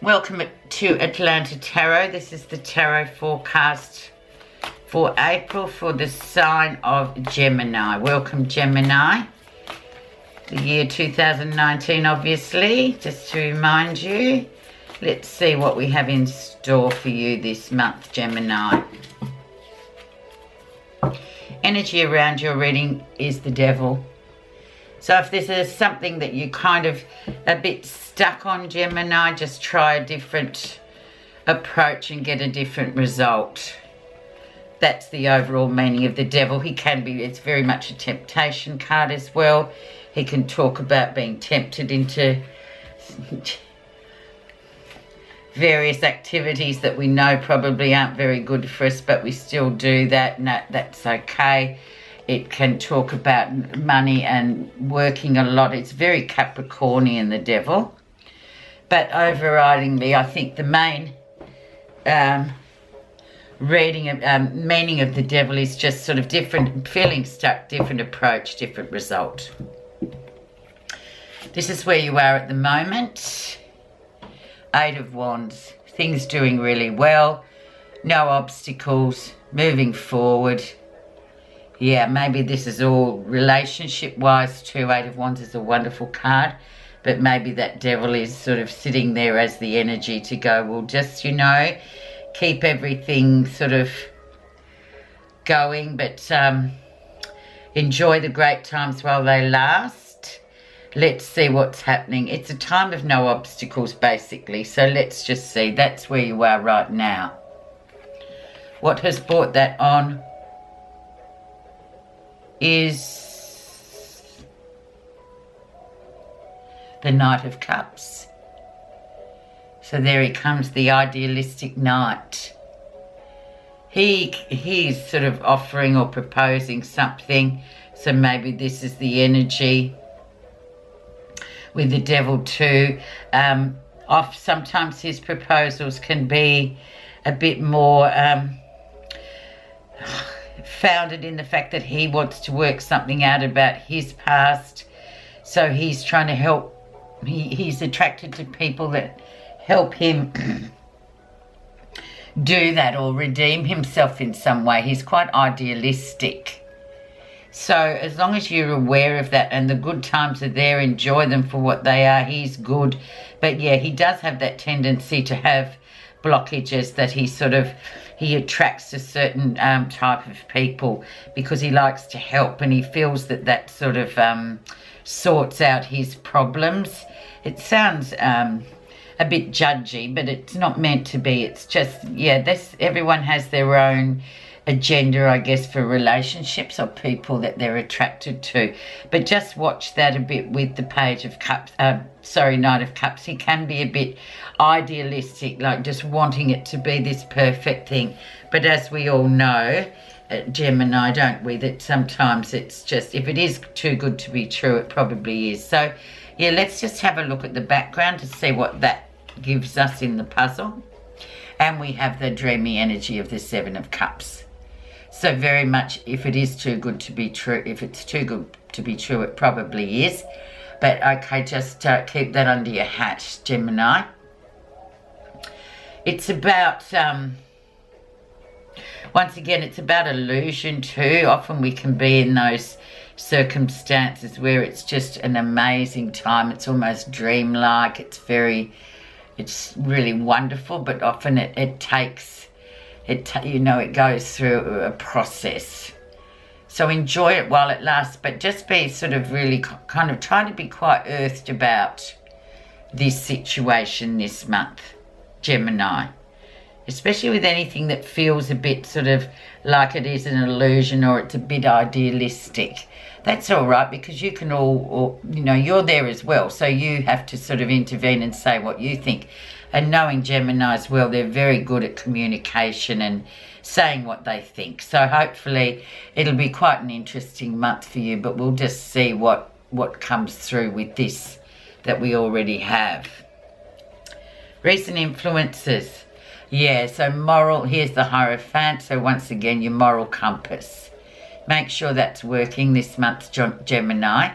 Welcome to Atlanta Tarot. This is the tarot forecast for April for the sign of Gemini. Welcome, Gemini. The year 2019, obviously, just to remind you. Let's see what we have in store for you this month, Gemini. Energy around your reading is the devil. So if this is something that you kind of a bit stuck on, Gemini, just try a different approach and get a different result. That's the overall meaning of the devil. He can be, it's very much a temptation card as well. He can talk about being tempted into various activities that we know probably aren't very good for us, but we still do that, and that's okay. It can talk about money and working a lot. It's very Capricornian, the devil. But overridingly, I think the main meaning of the devil is just sort of different, feeling stuck, different approach, different result. This is where you are at the moment. 8 of Wands. Things doing really well. No obstacles. Moving forward. Yeah, maybe this is all relationship-wise too. 8 of Wands is a wonderful card. But maybe that devil is sort of sitting there as the energy to go, well, just, you know, keep everything sort of going. But enjoy the great times while they last. Let's see what's happening. It's a time of no obstacles, basically. So let's just see. That's where you are right now. What has brought that on is the Knight of Cups. So there he comes, the idealistic knight. He's sort of offering or proposing something. So maybe this is the energy with the devil too. Sometimes his proposals can be a bit more founded in the fact that he wants to work something out about his past. So he's trying to help. He's attracted to people that help him do that or redeem himself in some way. He's quite idealistic. So as long as you're aware of that and the good times are there, enjoy them for what they are. He's good. But yeah, he does have that tendency to have blockages, that he attracts a certain type of people because he likes to help, and he feels that sort of sorts out his problems. It sounds a bit judgy, but it's not meant to be. It's just, yeah, everyone has their own agenda, I guess, for relationships or people that they're attracted to. But just watch that a bit with the Page of Cups, Knight of Cups. He can be a bit idealistic, like just wanting it to be this perfect thing. But as we all know, Gemini, don't we, that sometimes it's just, if it is too good to be true, it probably is. So yeah, let's just have a look at the background to see what that gives us in the puzzle. And we have the dreamy energy of the 7 of Cups. So very much, if it is too good to be true, if it's too good to be true, it probably is. But okay, just keep that under your hat, Gemini. It's about, once again, it's about illusion too. Often we can be in those circumstances where it's just an amazing time. It's almost dreamlike. It's really wonderful, but often it goes through a process. So enjoy it while it lasts, but just be sort of really kind of try to be quite earthed about this situation this month, Gemini. Especially with anything that feels a bit sort of like it is an illusion or it's a bit idealistic. That's all right, because you can you're there as well. So you have to sort of intervene and say what you think. And knowing Gemini as well, they're very good at communication and saying what they think. So hopefully it'll be quite an interesting month for you, but we'll just see what comes through with this that we already have. Recent influences. Yeah, so moral, here's the Hierophant. So once again, your moral compass. Make sure that's working this month, Gemini.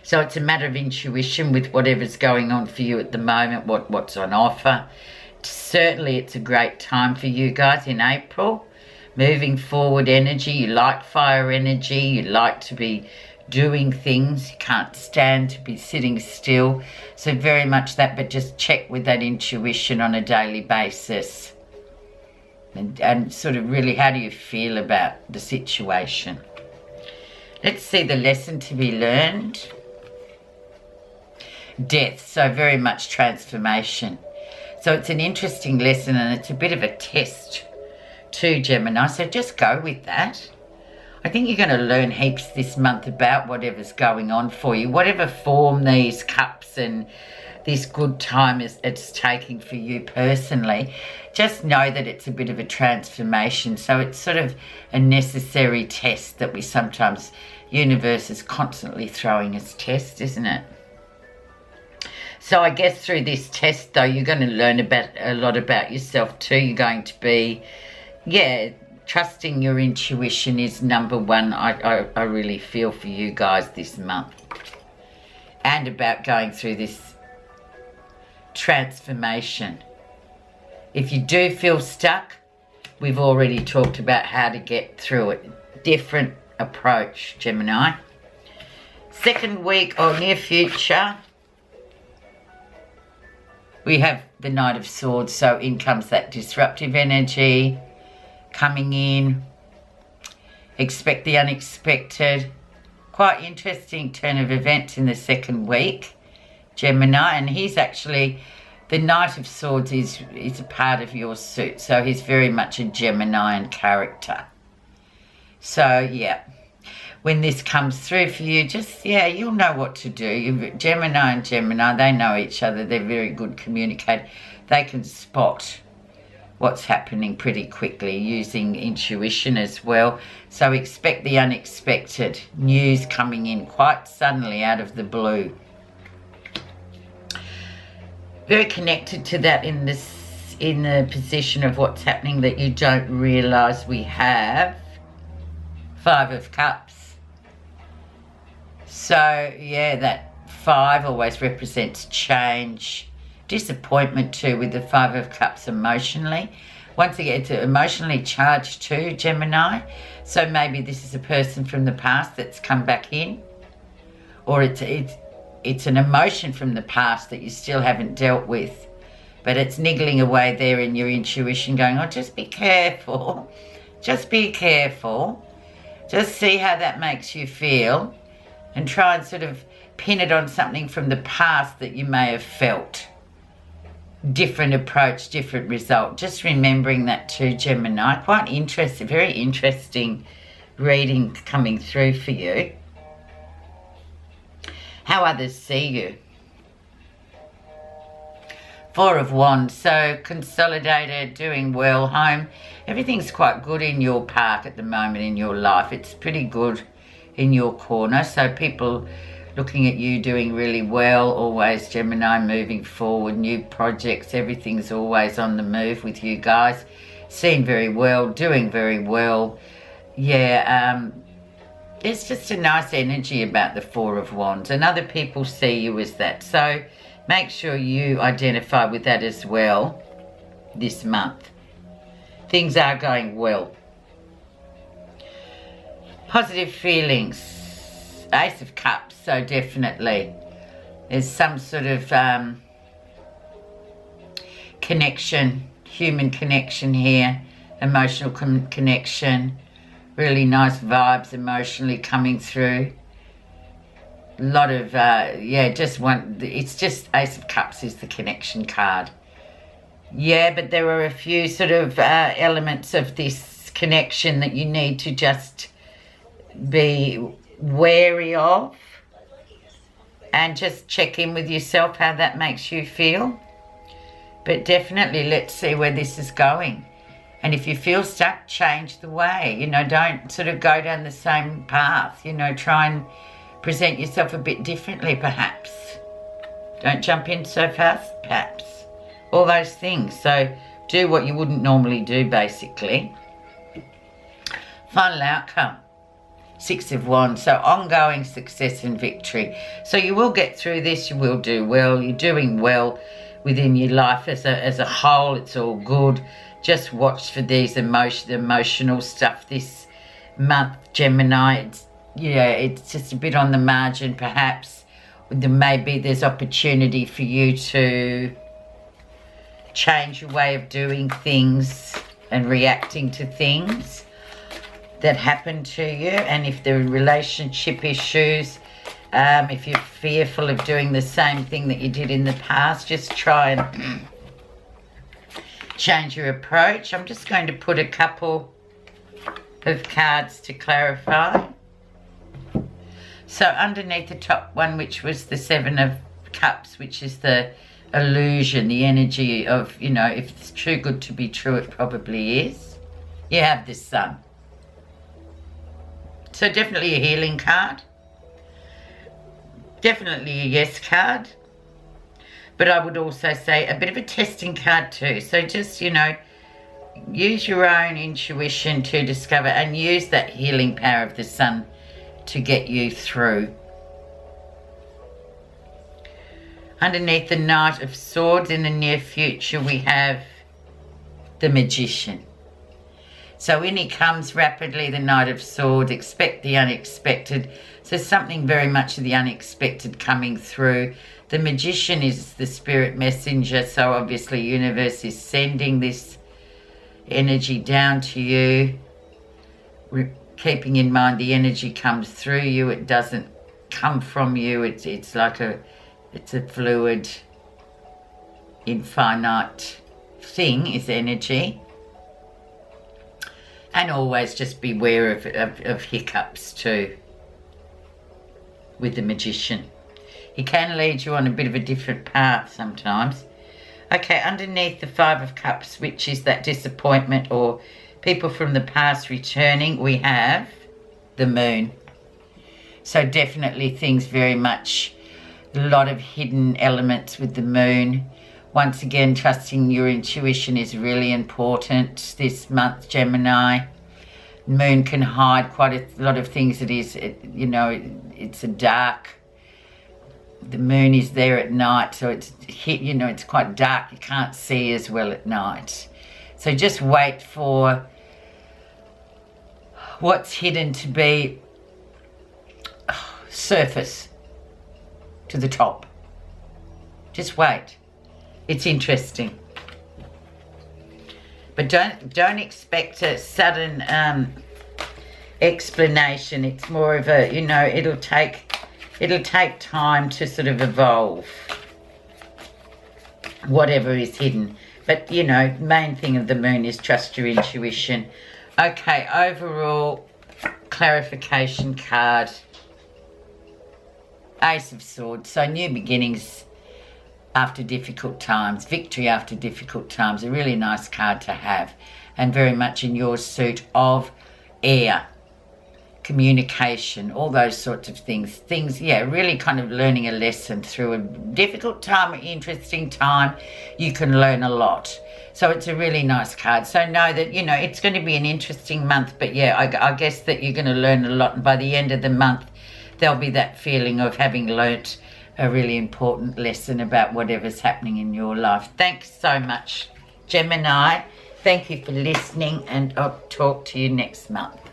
So it's a matter of intuition with whatever's going on for you at the moment, what's on offer. Certainly it's a great time for you guys in April. Moving forward energy, you like fire energy, you like to be doing things, you can't stand to be sitting still. So very much that, but just check with that intuition on a daily basis. And sort of really, how do you feel about the situation? Let's see the lesson to be learned. Death, so very much transformation. So it's an interesting lesson and it's a bit of a test too, Gemini. So just go with that. I think you're going to learn heaps this month about whatever's going on for you, whatever form these cups and this good time it's taking for you personally. Just know that it's a bit of a transformation. So it's sort of a necessary test that we sometimes, universe is constantly throwing us tests, isn't it? So I guess through this test, though, you're going to learn a lot about yourself too. You're going to be, trusting your intuition is number one. I really feel for you guys this month. And about going through this transformation. If you do feel stuck, we've already talked about how to get through it. Different approach, Gemini. Second week or near future, we have the Knight of Swords, so in comes that disruptive energy coming in. Expect the unexpected. Quite interesting turn of events in the second week, Gemini. And he's actually, the Knight of Swords is a part of your suit, so he's very much a Geminian character. So, yeah. When this comes through for you, just, you'll know what to do. Gemini and Gemini, they know each other. They're very good communicators. They can spot what's happening pretty quickly using intuition as well. So expect the unexpected news coming in quite suddenly out of the blue. Very connected to that in the position of what's happening that you don't realise we have. Five of Cups. So, that 5 always represents change. Disappointment too with the Five of Cups emotionally. Once again, it's emotionally charged too, Gemini. So maybe this is a person from the past that's come back in. Or it's an emotion from the past that you still haven't dealt with. But it's niggling away there in your intuition going, oh, just be careful. Just be careful. Just see how that makes you feel. And try and sort of pin it on something from the past that you may have felt. Different approach, different result. Just remembering that too, Gemini. Quite interesting, very interesting reading coming through for you. How others see you. Four of Wands, so consolidated, doing well, home. Everything's quite good in your park at the moment in your life. It's pretty good in your corner, so people looking at you doing really well, always Gemini, moving forward, new projects, everything's always on the move with you guys, seen very well, doing very well. There's just a nice energy about the Four of Wands, and other people see you as that, so make sure you identify with that as well this month. Things are going well. Positive feelings. Ace of Cups, so definitely. There's some sort of connection, human connection here, emotional connection, really nice vibes emotionally coming through. A lot of, it's just Ace of Cups is the connection card. Yeah, but there are a few sort of elements of this connection that you need to just be wary of and just check in with yourself how that makes you feel. But definitely let's see where this is going. And if you feel stuck, change the way. Don't sort of go down the same path. Try and present yourself a bit differently perhaps. Don't jump in so fast perhaps. All those things. So do what you wouldn't normally do basically. Final outcome. Six of Wands. So ongoing success and victory. So you will get through this. You will do well. You're doing well within your life as a whole. It's all good. Just watch for these emotional stuff this month, Gemini. It's just a bit on the margin, perhaps. Maybe there's opportunity for you to change your way of doing things and reacting to things that happen to you. And if there are relationship issues, if you're fearful of doing the same thing that you did in the past, just try and change your approach. I'm just going to put a couple of cards to clarify. So underneath the top one, which was the Seven of Cups, which is the illusion, the energy of, if it's too good to be true, it probably is. You have the Sun. So definitely a healing card. Definitely a yes card. But I would also say a bit of a testing card too. So just, use your own intuition to discover and use that healing power of the Sun to get you through. Underneath the Knight of Swords, in the near future, we have the Magician. So in he comes rapidly, the Knight of Swords. Expect the unexpected. So something very much of the unexpected coming through. The Magician is the spirit messenger. So obviously universe is sending this energy down to you. Keeping in mind the energy comes through you. It doesn't come from you. It's like it's a fluid, infinite thing is energy. And always just beware of hiccups too with the Magician. He can lead you on a bit of a different path sometimes. Okay, underneath the Five of Cups, which is that disappointment or people from the past returning, we have the Moon. So definitely things very much, a lot of hidden elements with the Moon. Once again, trusting your intuition is really important this month, Gemini. Moon can hide quite a lot of things. It's a dark. The Moon is there at night, so it's quite dark. You can't see as well at night. So just wait for what's hidden to be surface to the top. Just wait. It's interesting. But don't expect a sudden explanation. It's more of a, it'll take time to sort of evolve whatever is hidden. But, main thing of the Moon is trust your intuition. Okay, overall clarification card. Ace of Swords. So new beginnings after difficult times, victory after difficult times, a really nice card to have, and very much in your suit of air, communication, all those sorts of things, really kind of learning a lesson through a difficult time, an interesting time. You can learn a lot. So it's a really nice card. So know that, it's going to be an interesting month, but I guess that you're going to learn a lot, and by the end of the month there'll be that feeling of having learnt a really important lesson about whatever's happening in your life. Thanks so much, Gemini. Thank you for listening, and I'll talk to you next month.